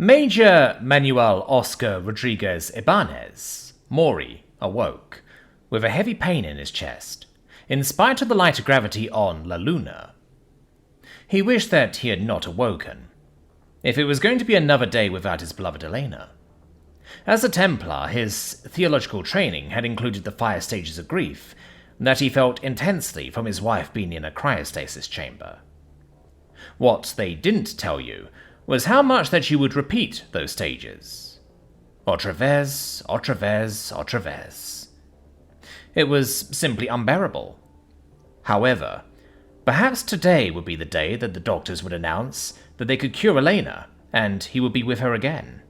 Major Manuel Oscar Rodriguez Ibanez, Maury, awoke, with a heavy pain in his chest, in spite of the lighter gravity on La Luna. He wished that he had not awoken, if it was going to be another day without his beloved Elena. As a Templar, his theological training had included the 5 stages of grief that he felt intensely from his wife being in a cryostasis chamber. What they didn't tell you was how much that you would repeat those stages. Otra vez, otra vez, otra vez. It was simply unbearable. However, perhaps today would be the day that the doctors would announce that they could cure Elena, and he would be with her again.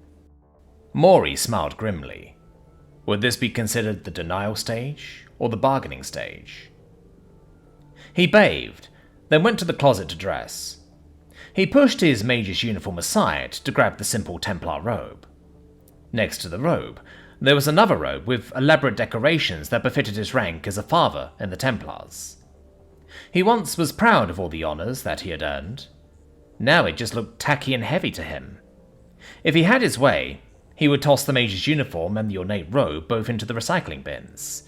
Maury smiled grimly. Would this be considered the denial stage, or the bargaining stage? He bathed, then went to the closet to dress. He pushed his mage's uniform aside to grab the simple Templar robe. Next to the robe, there was another robe with elaborate decorations that befitted his rank as a father in the Templars. He once was proud of all the honors that he had earned. Now it just looked tacky and heavy to him. If he had his way, he would toss the mage's uniform and the ornate robe both into the recycling bins.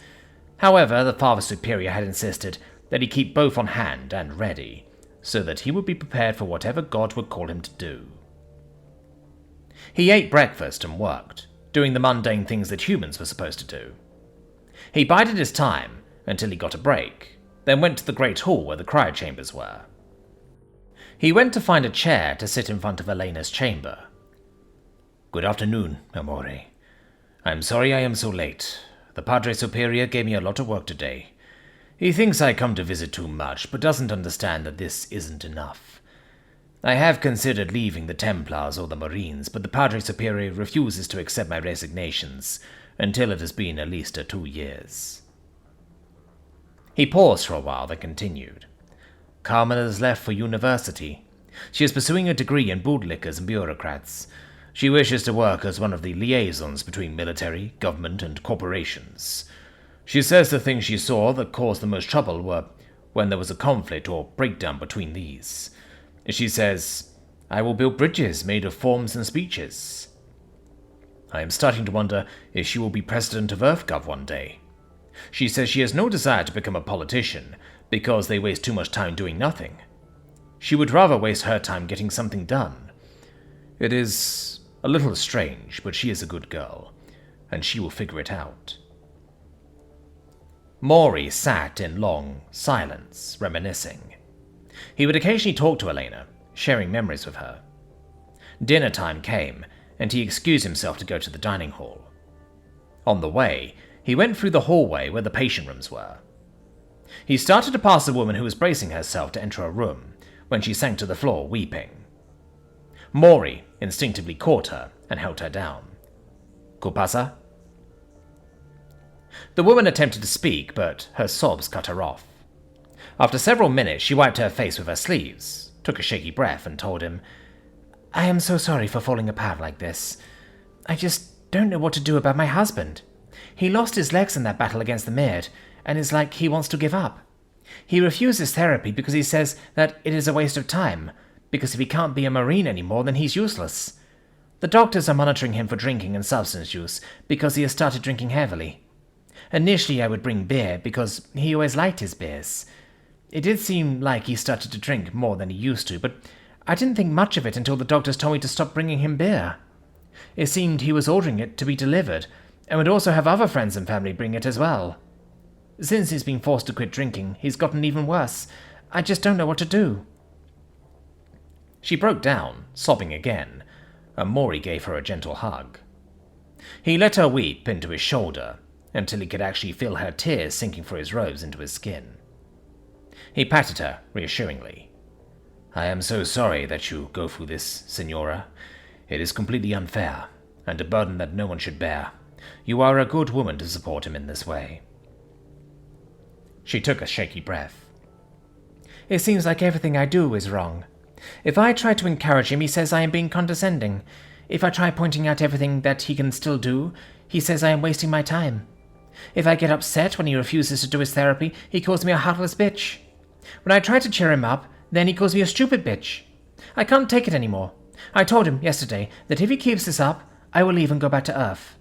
However, the Father Superior had insisted that he keep both on hand and ready, so that he would be prepared for whatever God would call him to do. He ate breakfast and worked, doing the mundane things that humans were supposed to do. He bided his time until he got a break, then went to the great hall where the cryochambers were. He went to find a chair to sit in front of Elena's chamber. "Good afternoon, Amore. I'm sorry I am so late. The Padre Superior gave me a lot of work today. He thinks I come to visit too much, but doesn't understand that this isn't enough. I have considered leaving the Templars or the Marines, but the Padre Superior refuses to accept my resignations until it has been at least 2 years. He paused for a while, then continued. Carmen has left for university. She is pursuing a degree in bootlickers and bureaucrats. She wishes to work as one of the liaisons between military, government, and corporations. She says the things she saw that caused the most trouble were when there was a conflict or breakdown between these. She says, I will build bridges made of forms and speeches. I am starting to wonder if she will be president of EarthGov one day. She says she has no desire to become a politician because they waste too much time doing nothing. She would rather waste her time getting something done. It is a little strange, but she is a good girl, and she will figure it out. Maury sat in long silence, reminiscing. He would occasionally talk to Elena, sharing memories with her. Dinner time came, and he excused himself to go to the dining hall. On the way, he went through the hallway where the patient rooms were. He started to pass a woman who was bracing herself to enter a room when she sank to the floor, weeping. Maury instinctively caught her and held her down. ¿Qué pasa? The woman attempted to speak, but her sobs cut her off. After several minutes, she wiped her face with her sleeves, took a shaky breath, and told him, I am so sorry for falling apart like this. I just don't know what to do about my husband. He lost his legs in that battle against the Maid, and it's like he wants to give up. He refuses therapy because he says that it is a waste of time, because if he can't be a Marine anymore, then he's useless. The doctors are monitoring him for drinking and substance use because he has started drinking heavily. Initially, I would bring beer because he always liked his beers. It did seem like he started to drink more than he used to, but I didn't think much of it until the doctors told me to stop bringing him beer. It seemed he was ordering it to be delivered, and would also have other friends and family bring it as well. Since he's been forced to quit drinking, he's gotten even worse. I just don't know what to do. She broke down, sobbing again, and Maury gave her a gentle hug. He let her weep into his shoulder, until he could actually feel her tears sinking through his robes into his skin. He patted her reassuringly. I am so sorry that you go through this, Signora. It is completely unfair, and a burden that no one should bear. You are a good woman to support him in this way. She took a shaky breath. It seems like everything I do is wrong. If I try to encourage him, he says I am being condescending. If I try pointing out everything that he can still do, he says I am wasting my time. If I get upset when he refuses to do his therapy, he calls me a heartless bitch. When I try to cheer him up, then he calls me a stupid bitch. I can't take it anymore. I told him yesterday that if he keeps this up, I will leave and go back to Earth.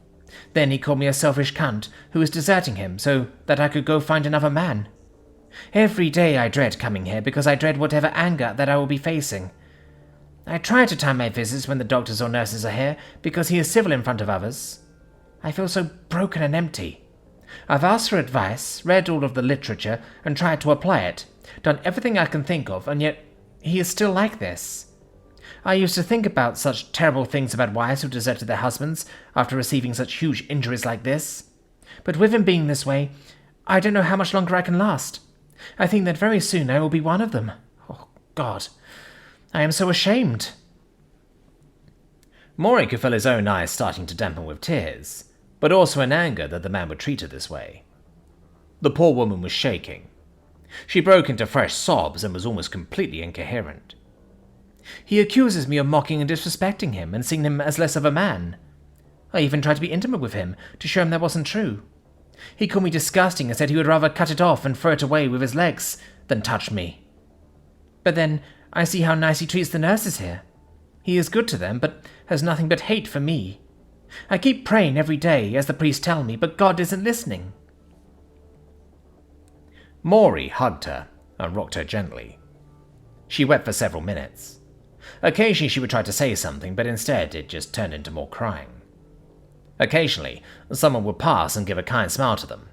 Then he called me a selfish cunt who was deserting him so that I could go find another man. Every day I dread coming here because I dread whatever anger that I will be facing. I try to time my visits when the doctors or nurses are here because he is civil in front of others. I feel so broken and empty. I've asked for advice, read all of the literature, and tried to apply it, done everything I can think of, and yet he is still like this. I used to think about such terrible things about wives who deserted their husbands after receiving such huge injuries like this. But with him being this way, I don't know how much longer I can last. I think that very soon I will be one of them. Oh, God. I am so ashamed. Maury could feel his own eyes starting to dampen with tears, but also in anger that the man would treat her this way. The poor woman was shaking. She broke into fresh sobs and was almost completely incoherent. He accuses me of mocking and disrespecting him and seeing him as less of a man. I even tried to be intimate with him to show him that wasn't true. He called me disgusting and said he would rather cut it off and throw it away with his legs than touch me. But then I see how nice he treats the nurses here. He is good to them, but has nothing but hate for me. I keep praying every day, as the priests tell me, but God isn't listening. Maury hugged her and rocked her gently. She wept for several minutes. Occasionally she would try to say something, but instead it just turned into more crying. Occasionally, someone would pass and give a kind smile to them,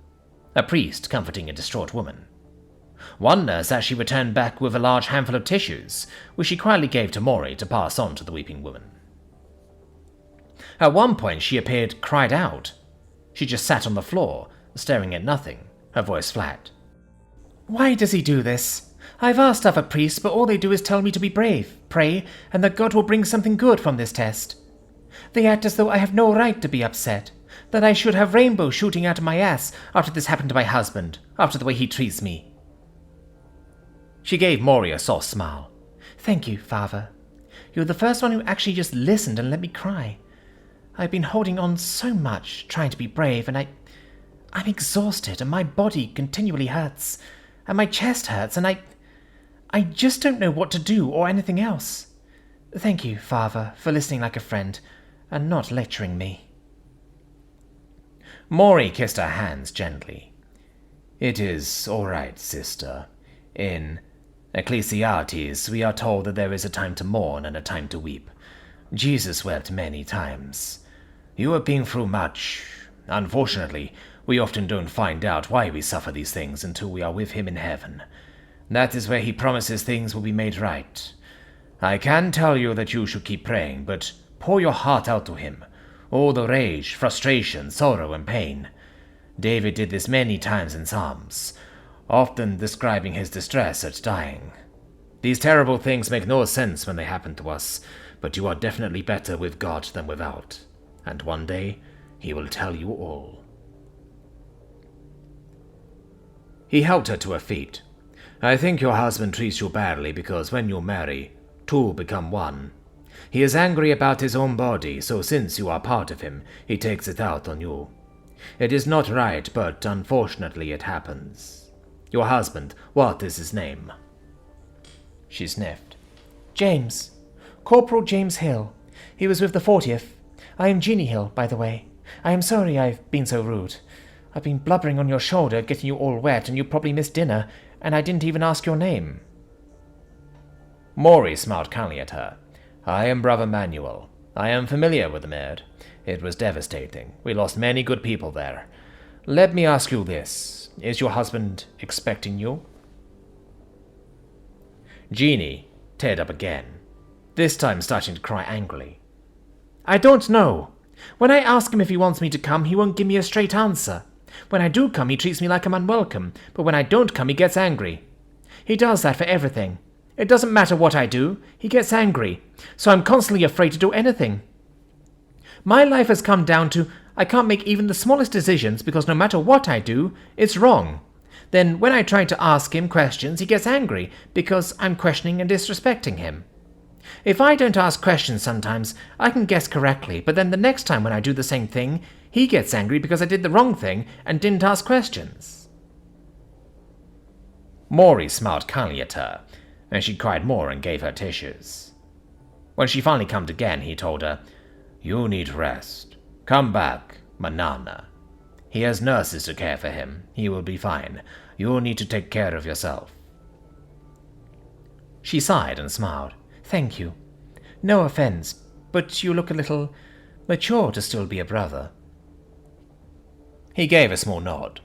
a priest comforting a distraught woman. One nurse actually returned back with a large handful of tissues, which she quietly gave to Maury to pass on to the weeping woman. At one point she appeared cried out. She just sat on the floor, staring at nothing, her voice flat. Why does he do this? I've asked other priests, but all they do is tell me to be brave, pray, and that God will bring something good from this test. They act as though I have no right to be upset, that I should have rainbows shooting out of my ass after this happened to my husband, after the way he treats me. She gave Maury a soft smile. Thank you, Father. You're the first one who actually just listened and let me cry. I've been holding on so much, trying to be brave, and I'm exhausted, and my body continually hurts, and my chest hurts, and I just don't know what to do or anything else. Thank you, Father, for listening like a friend, and not lecturing me. Maury kissed her hands gently. It is all right, sister. In Ecclesiastes, we are told that there is a time to mourn and a time to weep. Jesus wept many times. You have been through much. Unfortunately, we often don't find out why we suffer these things until we are with him in heaven. That is where he promises things will be made right. I can tell you that you should keep praying, but pour your heart out to him. All the rage, frustration, sorrow, and pain. David did this many times in Psalms, often describing his distress at dying. These terrible things make no sense when they happen to us, but you are definitely better with God than without, and one day he will tell you all. He helped her to her feet. I think your husband treats you badly because when you marry, two become one. He is angry about his own body, so since you are part of him, he takes it out on you. It is not right, but unfortunately it happens. Your husband, what is his name? She sniffed. James. Corporal James Hill. He was with the 40th. I am Jeannie Hill, by the way. I am sorry I've been so rude. I've been blubbering on your shoulder, getting you all wet, and you probably missed dinner, and I didn't even ask your name. Maury smiled kindly at her. I am Brother Manuel. I am familiar with the Med. It was devastating. We lost many good people there. Let me ask you this. Is your husband expecting you? Jeannie teared up again, this time starting to cry angrily. I don't know. When I ask him if he wants me to come, he won't give me a straight answer. When I do come, he treats me like I'm unwelcome, but when I don't come, he gets angry. He does that for everything. It doesn't matter what I do, he gets angry, so I'm constantly afraid to do anything. My life has come down to I can't make even the smallest decisions because no matter what I do, it's wrong. Then when I try to ask him questions, he gets angry because I'm questioning and disrespecting him. If I don't ask questions sometimes, I can guess correctly, but then the next time when I do the same thing, he gets angry because I did the wrong thing and didn't ask questions. Maury smiled kindly at her, and she cried more and gave her tissues. When she finally calmed again, he told her, "You need rest. Come back, Manana. He has nurses to care for him. He will be fine. You need to take care of yourself." She sighed and smiled. "Thank you. No offense, but you look a little mature to still be a brother." He gave a small nod.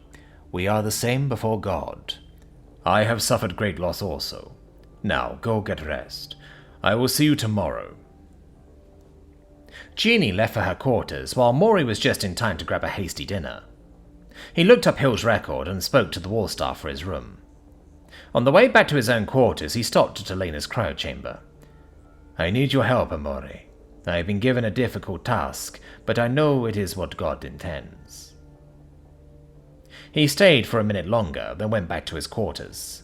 "We are the same before God. I have suffered great loss also. Now, go get rest. I will see you tomorrow." Jeannie left for her quarters, while Maury was just in time to grab a hasty dinner. He looked up Hill's record and spoke to the wall staff for his room. On the way back to his own quarters, he stopped at Elena's cryo chamber. "I need your help, Amore. I have been given a difficult task, but I know it is what God intends." He stayed for a minute longer, then went back to his quarters.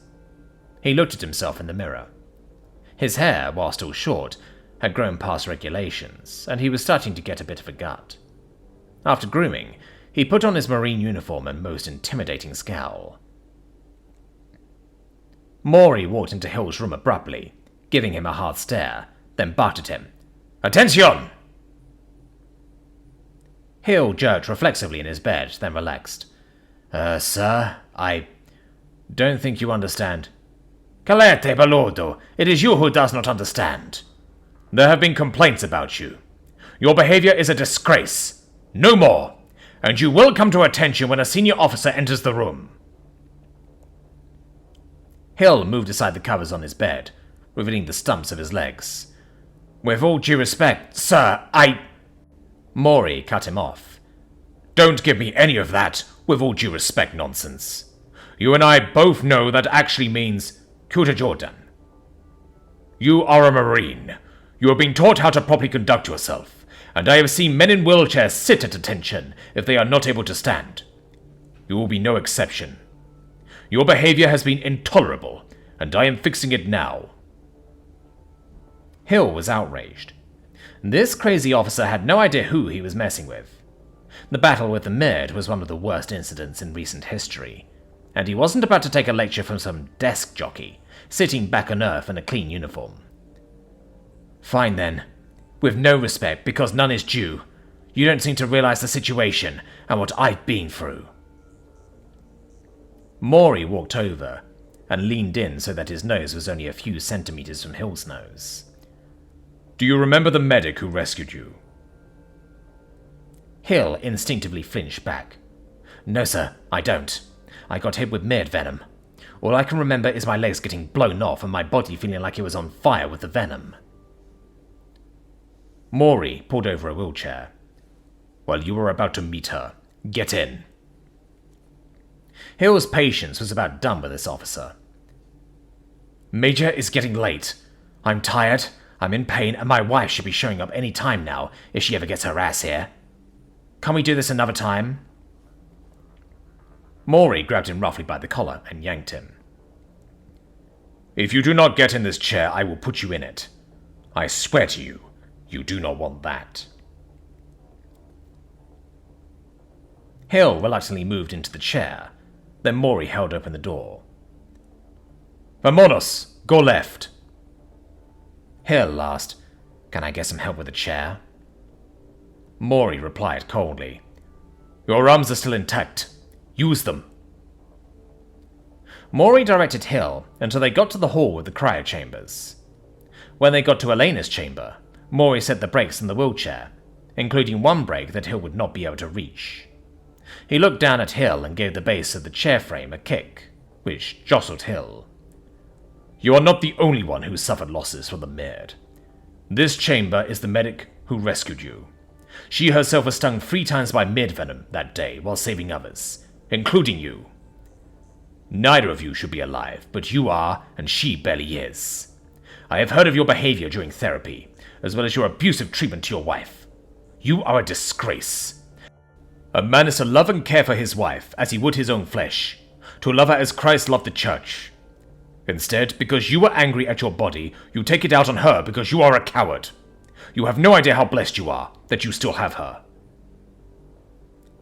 He looked at himself in the mirror. His hair, while still short, had grown past regulations, and he was starting to get a bit of a gut. After grooming, he put on his Marine uniform and most intimidating scowl. Maury walked into Hill's room abruptly, giving him a hard stare, then barked at him. "Attention!" Hill jerked reflexively in his bed, then relaxed. Sir, I don't think you understand." "Calete, Baludo! It is you who does not understand. There have been complaints about you. Your behavior is a disgrace. No more! And you will come to attention when a senior officer enters the room." Hill moved aside the covers on his bed, revealing the stumps of his legs. "With all due respect, sir, Maury cut him off. "Don't give me any of that with all due respect nonsense. You and I both know that actually means Kuta Jordan. You are a Marine. You have been taught how to properly conduct yourself, and I have seen men in wheelchairs sit at attention if they are not able to stand. You will be no exception. Your behavior has been intolerable, and I am fixing it now." Hill was outraged. This crazy officer had no idea who he was messing with. The battle with the Mid was one of the worst incidents in recent history, and he wasn't about to take a lecture from some desk jockey, sitting back on Earth in a clean uniform. "Fine then. With no respect, because none is due. You don't seem to realize the situation and what I've been through." Maury walked over and leaned in so that his nose was only a few centimeters from Hill's nose. "Do you remember the medic who rescued you?" Hill instinctively flinched back. "No, sir, I don't. I got hit with mid venom. All I can remember is my legs getting blown off and my body feeling like it was on fire with the venom." Maury pulled over a wheelchair. "Well, you were about to meet her. Get in." Hill's patience was about done with this officer. "Major is getting late. I'm tired, I'm in pain, and my wife should be showing up any time now if she ever gets her ass here. Can we do this another time?" Maury grabbed him roughly by the collar and yanked him. "If you do not get in this chair, I will put you in it. I swear to you, you do not want that." Hill reluctantly moved into the chair. Then Maury held open the door. "Vamonos! Go left!" Hill asked, "Can I get some help with the chair?" Maury replied coldly, "Your arms are still intact. Use them." Maury directed Hill until they got to the hall with the cryo chambers. When they got to Elena's chamber, Maury set the brakes on the wheelchair, including one brake that Hill would not be able to reach. He looked down at Hill and gave the base of the chair frame a kick, which jostled Hill. "You are not the only one who suffered losses from the Mid. This chamber is the medic who rescued you. She herself was stung 3 times by mid venom that day while saving others, including you. Neither of you should be alive, but you are, and she barely is. I have heard of your behavior during therapy, as well as your abusive treatment to your wife. You are a disgrace. A man is to love and care for his wife as he would his own flesh, to love her as Christ loved the church. Instead, because you were angry at your body, you take it out on her because you are a coward. You have no idea how blessed you are that you still have her."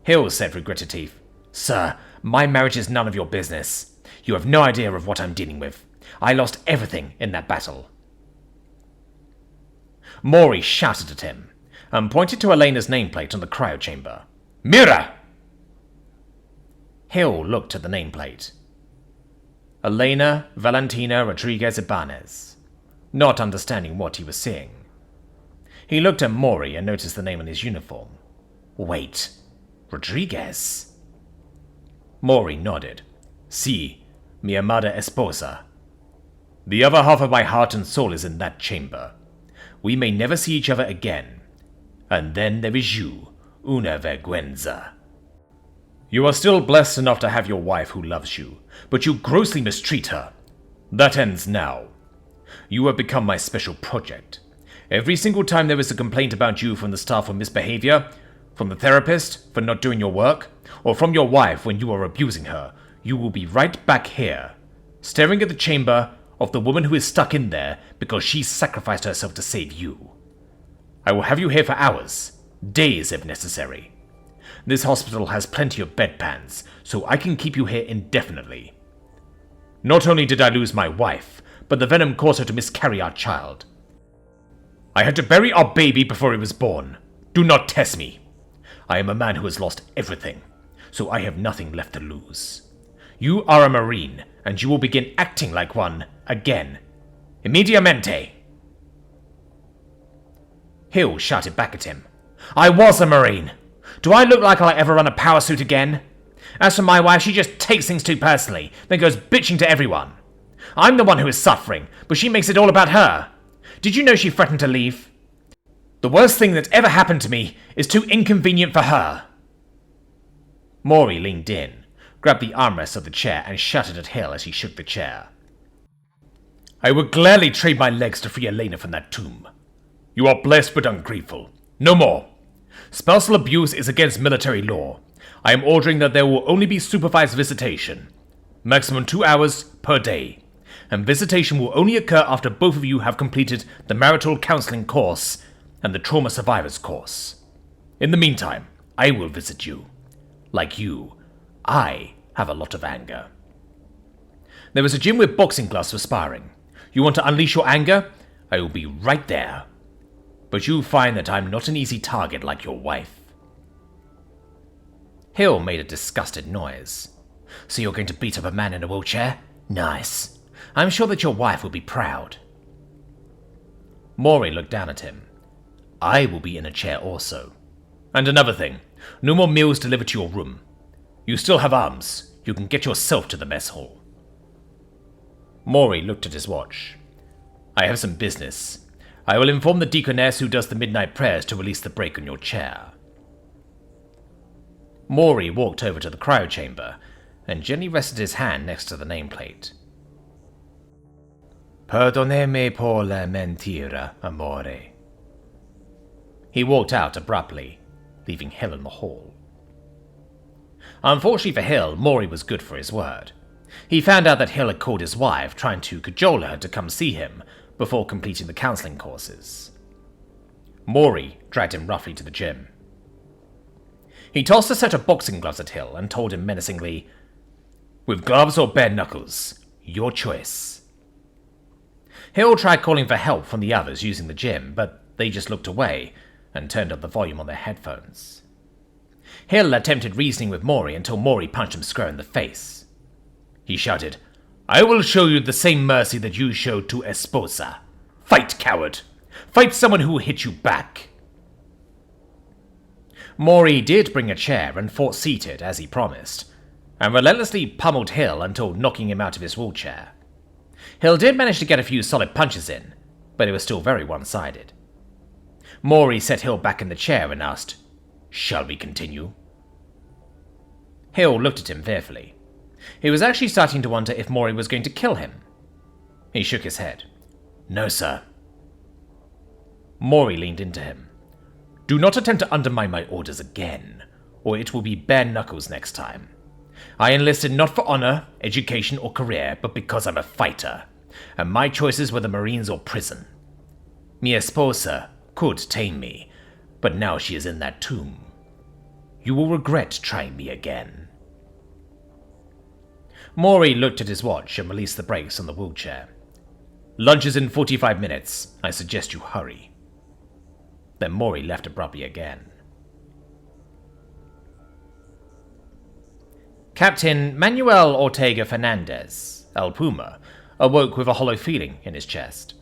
Hill said through gritted teeth, "Sir, my marriage is none of your business. You have no idea of what I'm dealing with. I lost everything in that battle." Mori shouted at him and pointed to Elena's nameplate on the cryo chamber. Mira! Hill looked at the nameplate. Elena Valentina Rodriguez Ibanez, not understanding what he was seeing. He looked at Mori and noticed the name on his uniform. Wait, Rodriguez? Mori nodded. Si, mi amada esposa. The other half of my heart and soul is in that chamber. We may never see each other again. And then there is you, una vergüenza. You are still blessed enough to have your wife who loves you, but you grossly mistreat her. That ends now. You have become my special project. Every single time there is a complaint about you from the staff for misbehavior, from the therapist for not doing your work, or from your wife when you are abusing her, you will be right back here, staring at the chamber of the woman who is stuck in there because she sacrificed herself to save you. I will have you here for hours, days if necessary. This hospital has plenty of bedpans, so I can keep you here indefinitely. Not only did I lose my wife, but the venom caused her to miscarry our child. I had to bury our baby before he was born. Do not test me. I am a man who has lost everything, so I have nothing left to lose. You are a Marine, and you will begin acting like one again. Immediatamente. Hill shouted back at him. I was a Marine. Do I look like I'll ever run a power suit again? As for my wife, she just takes things too personally, then goes bitching to everyone. I'm the one who is suffering, but she makes it all about her. Did you know she threatened to leave? The worst thing that ever happened to me is too inconvenient for her. Mori leaned in, grabbed the armrest of the chair, and shouted at Hill as he shook the chair. I would gladly trade my legs to free Elena from that tomb. You are blessed but ungrateful. No more. Spousal abuse is against military law. I am ordering that there will only be supervised visitation. Maximum 2 hours per day. And visitation will only occur after both of you have completed the marital counseling course and the trauma survivors course. In the meantime, I will visit you. Like you, I have a lot of anger. There is a gym with boxing gloves for sparring. You want to unleash your anger? I will be right there. But you find that I'm not an easy target like your wife. Hill made a disgusted noise. So you're going to beat up a man in a wheelchair? Nice. I'm sure that your wife will be proud. Mori looked down at him. I will be in a chair also. And another thing, no more meals delivered to your room. You still have arms. You can get yourself to the mess hall. Mori looked at his watch. I have some business. I will inform the deaconess who does the midnight prayers to release the brake on your chair. Mori walked over to the cryo chamber and gently rested his hand next to the nameplate. Perdoneme por la mentira, amore. He walked out abruptly, leaving Hill in the hall. Unfortunately for Hill, Mori was good for his word. He found out that Hill had called his wife, trying to cajole her to come see him before completing the counseling courses. Mori dragged him roughly to the gym. He tossed a set of boxing gloves at Hill and told him menacingly, with gloves or bare knuckles, your choice. Hill tried calling for help from the others using the gym, but they just looked away and turned up the volume on their headphones. Hill attempted reasoning with Mori until Mori punched him square in the face. He shouted, I will show you the same mercy that you showed to Esposa. Fight, coward! Fight someone who will hit you back! Mori did bring a chair and fought seated, as he promised, and relentlessly pummeled Hill until knocking him out of his wheelchair. Hill did manage to get a few solid punches in, but it was still very one-sided. Mori set Hill back in the chair and asked, Shall we continue? Hill looked at him fearfully. He was actually starting to wonder if Mori was going to kill him. He shook his head. No, sir. Mori leaned into him. Do not attempt to undermine my orders again, or it will be bare knuckles next time. I enlisted not for honor, education, or career, but because I'm a fighter, and my choices were the Marines or prison. Mi esposa could tame me, but now she is in that tomb. You will regret trying me again. Mori looked at his watch and released the brakes on the wheelchair. Lunch is in 45 minutes. I suggest you hurry. Then Maury left abruptly again. Captain Manuel Ortega Fernandez, El Puma, awoke with a hollow feeling in his chest.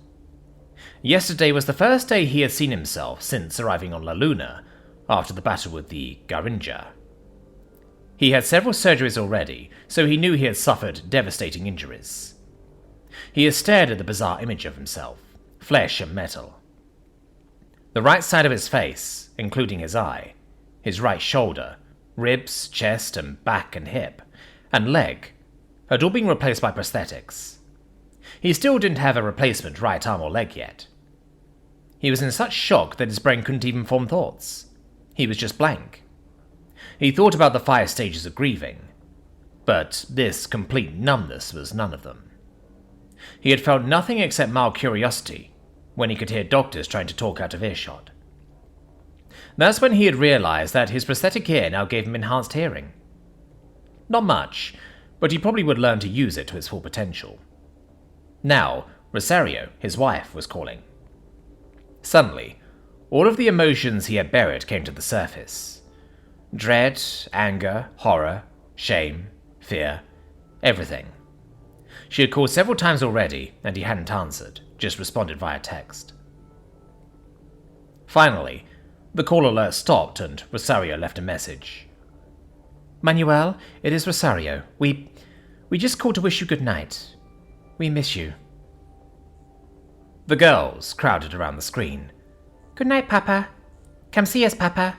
Yesterday was the first day he had seen himself since arriving on La Luna after the battle with the Garinja. He had several surgeries already, so he knew he had suffered devastating injuries. He had stared at the bizarre image of himself, flesh and metal. The right side of his face, including his eye, his right shoulder, ribs, chest and back and hip, and leg, had all been replaced by prosthetics. He still didn't have a replacement right arm or leg yet. He was in such shock that his brain couldn't even form thoughts. He was just blank. He thought about the 5 stages of grieving, but this complete numbness was none of them. He had felt nothing except mild curiosity when he could hear doctors trying to talk out of earshot. That's when he had realized that his prosthetic ear now gave him enhanced hearing. Not much, but he probably would learn to use it to its full potential. Now, Rosario, his wife, was calling. Suddenly, all of the emotions he had buried came to the surface. Dread, anger, horror, shame, fear, everything. She had called several times already, and he hadn't answered, just responded via text. Finally, the call alert stopped and Rosario left a message. Manuel, it is Rosario. We just called to wish you good night. We miss you. The girls crowded around the screen. Good night, Papa. Come see us, Papa.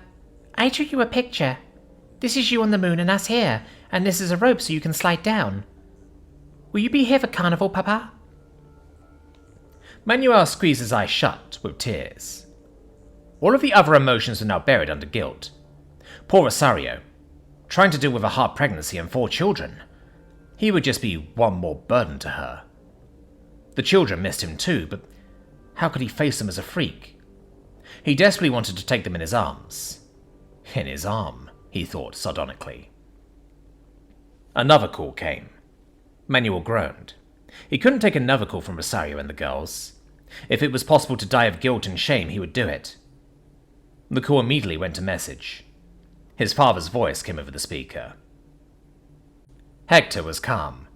I took you a picture. This is you on the moon and us here, and this is a rope so you can slide down. Will you be here for carnival, Papa? Manuel squeezed his eyes shut with tears. All of the other emotions were now buried under guilt. Poor Rosario, trying to deal with a hard pregnancy and 4 children. He would just be one more burden to her. The children missed him too, but how could he face them as a freak? He desperately wanted to take them in his arms. In his arm, he thought sardonically. Another call came. Manuel groaned. He couldn't take another call from Rosario and the girls. If it was possible to die of guilt and shame, he would do it. The call immediately went to message. His father's voice came over the speaker. Hector was calm.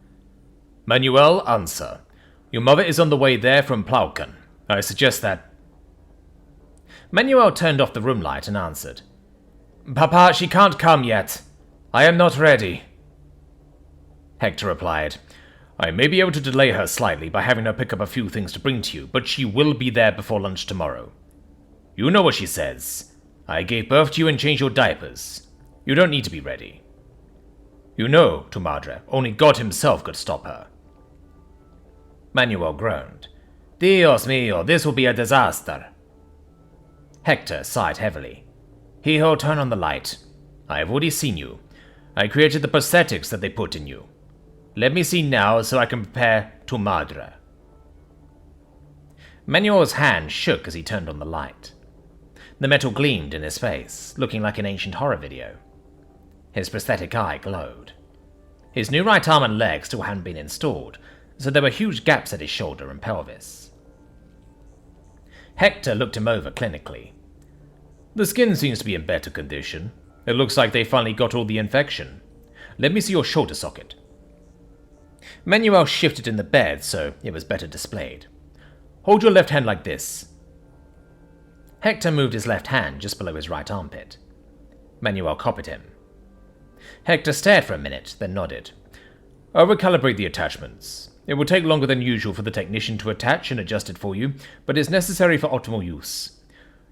Manuel, answer. Your mother is on the way there from Plaucan. I suggest that... Manuel turned off the room light and answered. Papa, she can't come yet. I am not ready. Hector replied, I may be able to delay her slightly by having her pick up a few things to bring to you, but she will be there before lunch tomorrow. You know what she says. I gave birth to you and changed your diapers. You don't need to be ready. You know, tu madre, only God himself could stop her. Manuel groaned. Dios mío, this will be a disaster. Hector sighed heavily. Hee-ho, turn on the light. I have already seen you. I created the prosthetics that they put in you. Let me see now so I can prepare tu madre. Manuel's hand shook as he turned on the light. The metal gleamed in his face, looking like an ancient horror video. His prosthetic eye glowed. His new right arm and leg still hadn't been installed, so there were huge gaps at his shoulder and pelvis. Hector looked him over clinically. The skin seems to be in better condition. It looks like they finally got all the infection. Let me see your shoulder socket. Manuel shifted in the bed so it was better displayed. Hold your left hand like this. Hector moved his left hand just below his right armpit. Manuel copied him. Hector stared for a minute, then nodded. I'll recalibrate the attachments. It will take longer than usual for the technician to attach and adjust it for you, but it's necessary for optimal use.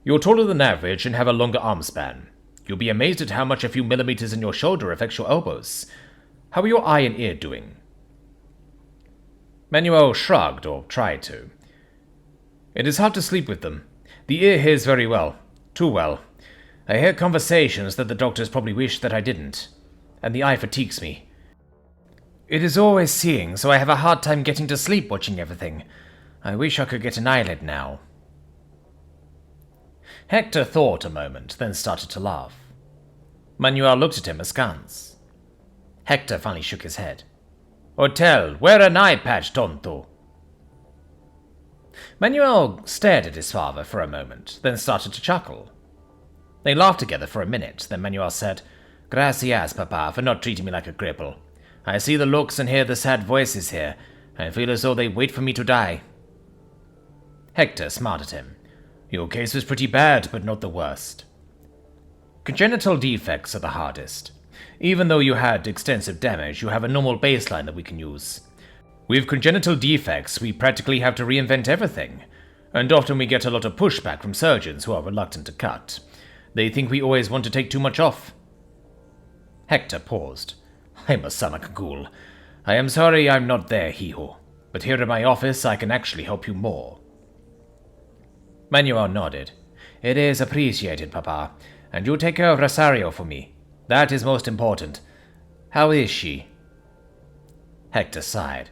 You're taller than average and have a longer arm span. You'll be amazed at how much a few millimeters in your shoulder affects your elbows. How are your eye and ear doing? Manuel shrugged, or tried to. It is hard to sleep with them. The ear hears very well. Too well. I hear conversations that the doctors probably wish that I didn't. And the eye fatigues me. It is always seeing, so I have a hard time getting to sleep watching everything. I wish I could get an eyelid now. Hector thought a moment, then started to laugh. Manuel looked at him askance. Hector finally shook his head. Hotel, wear an eye patch, tonto. Manuel stared at his father for a moment, then started to chuckle. They laughed together for a minute, then Manuel said, "Gracias, Papa, for not treating me like a cripple. I see the looks and hear the sad voices here. I feel as though they wait for me to die." Hector smiled at him. "Your case was pretty bad, but not the worst. Congenital defects are the hardest. Even though you had extensive damage, you have a normal baseline that we can use. With congenital defects, we practically have to reinvent everything, and often we get a lot of pushback from surgeons who are reluctant to cut. They think we always want to take too much off." Hector paused. "I must sound like a ghoul. I am sorry I'm not there, hijo, but here in my office I can actually help you more." Manuel nodded. "It is appreciated, Papa, and you take care of Rosario for me. That is most important. How is she?" Hector sighed.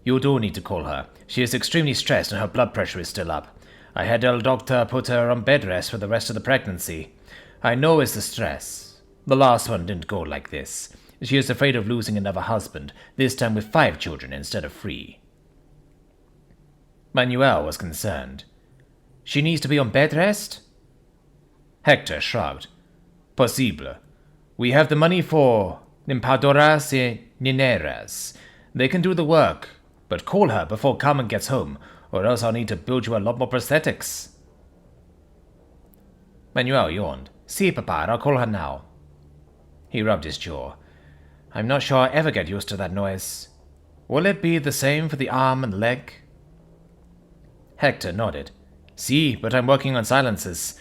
"You do need to call her. She is extremely stressed and her blood pressure is still up. I had El Doctor put her on bed rest for the rest of the pregnancy. I know it's the stress. The last one didn't go like this. She is afraid of losing another husband, this time with 5 children instead of 3. Manuel was concerned. "She needs to be on bed rest?" Hector shrugged. "Posible. We have the money for impadoras y nineras. They can do the work, but call her before Carmen gets home, or else I'll need to build you a lot more prosthetics." Manuel yawned. "Si, Papa, I'll call her now." He rubbed his jaw. "I'm not sure I'll ever get used to that noise. Will it be the same for the arm and leg?" Hector nodded. "Si, but I'm working on silences.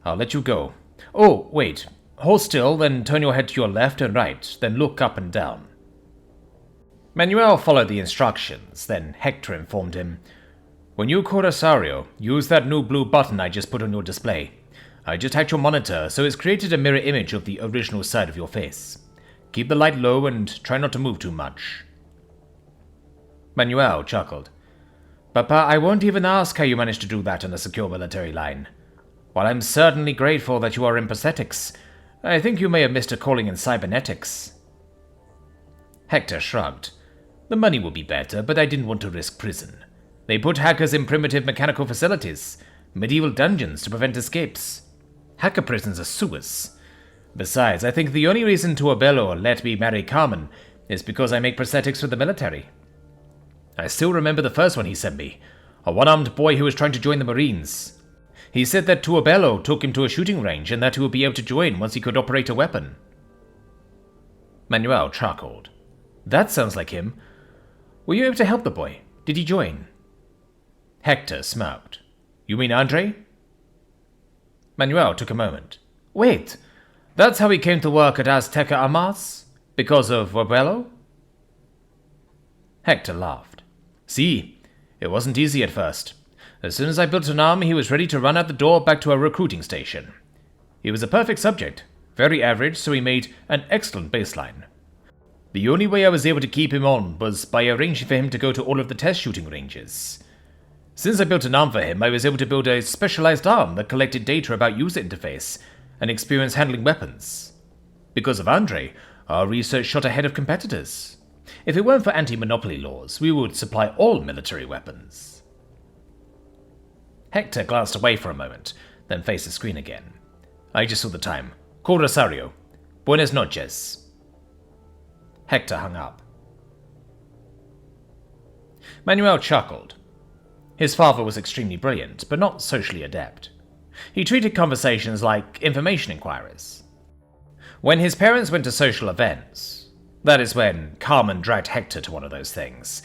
I'll let you go. Oh, wait. Hold still, then turn your head to your left and right, then look up and down." Manuel followed the instructions, then Hector informed him, "When you call Rosario, use that new blue button I just put on your display. I just hacked your monitor, so it's created a mirror image of the original side of your face. Keep the light low and try not to move too much." Manuel chuckled. "Papa, I won't even ask how you managed to do that on a secure military line. While I'm certainly grateful that you are in prosthetics, I think you may have missed a calling in cybernetics." Hector shrugged. "The money would be better, but I didn't want to risk prison. They put hackers in primitive mechanical facilities, medieval dungeons to prevent escapes. Hacker prisons are sewers. Besides, I think the only reason Tuabello let me marry Carmen is because I make prosthetics for the military. I still remember the first one he sent me, a one-armed boy who was trying to join the Marines. He said that Tuabello took him to a shooting range and that he would be able to join once he could operate a weapon." Manuel chuckled. "That sounds like him. Were you able to help the boy? Did he join?" Hector smirked. "You mean Andre?" Manuel took a moment. "Wait, that's how he came to work at Azteca Armas? Because of Wabello?" Hector laughed. "See, it wasn't easy at first. As soon as I built an arm, he was ready to run out the door back to a recruiting station. He was a perfect subject, very average, so he made an excellent baseline. The only way I was able to keep him on was by arranging for him to go to all of the test shooting ranges. Since I built an arm for him, I was able to build a specialized arm that collected data about user interface and experience handling weapons. Because of Andre, our research shot ahead of competitors. If it weren't for anti-monopoly laws, we would supply all military weapons." Hector glanced away for a moment, then faced the screen again. "I just saw the time. Call Rosario. Buenas noches." Hector hung up. Manuel chuckled. His father was extremely brilliant, but not socially adept. He treated conversations like information inquiries. When his parents went to social events, that is when Carmen dragged Hector to one of those things,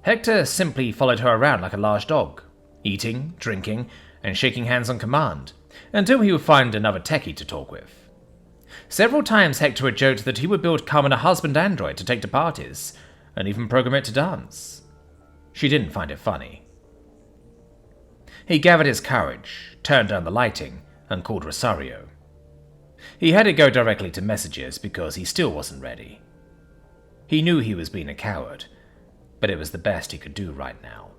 Hector simply followed her around like a large dog, eating, drinking, and shaking hands on command, until he would find another techie to talk with. Several times Hector had joked that he would build Carmen a husband android to take to parties, and even program it to dance. She didn't find it funny. He gathered his courage, turned down the lighting, and called Rosario. He had it go directly to messages because he still wasn't ready. He knew he was being a coward, but it was the best he could do right now.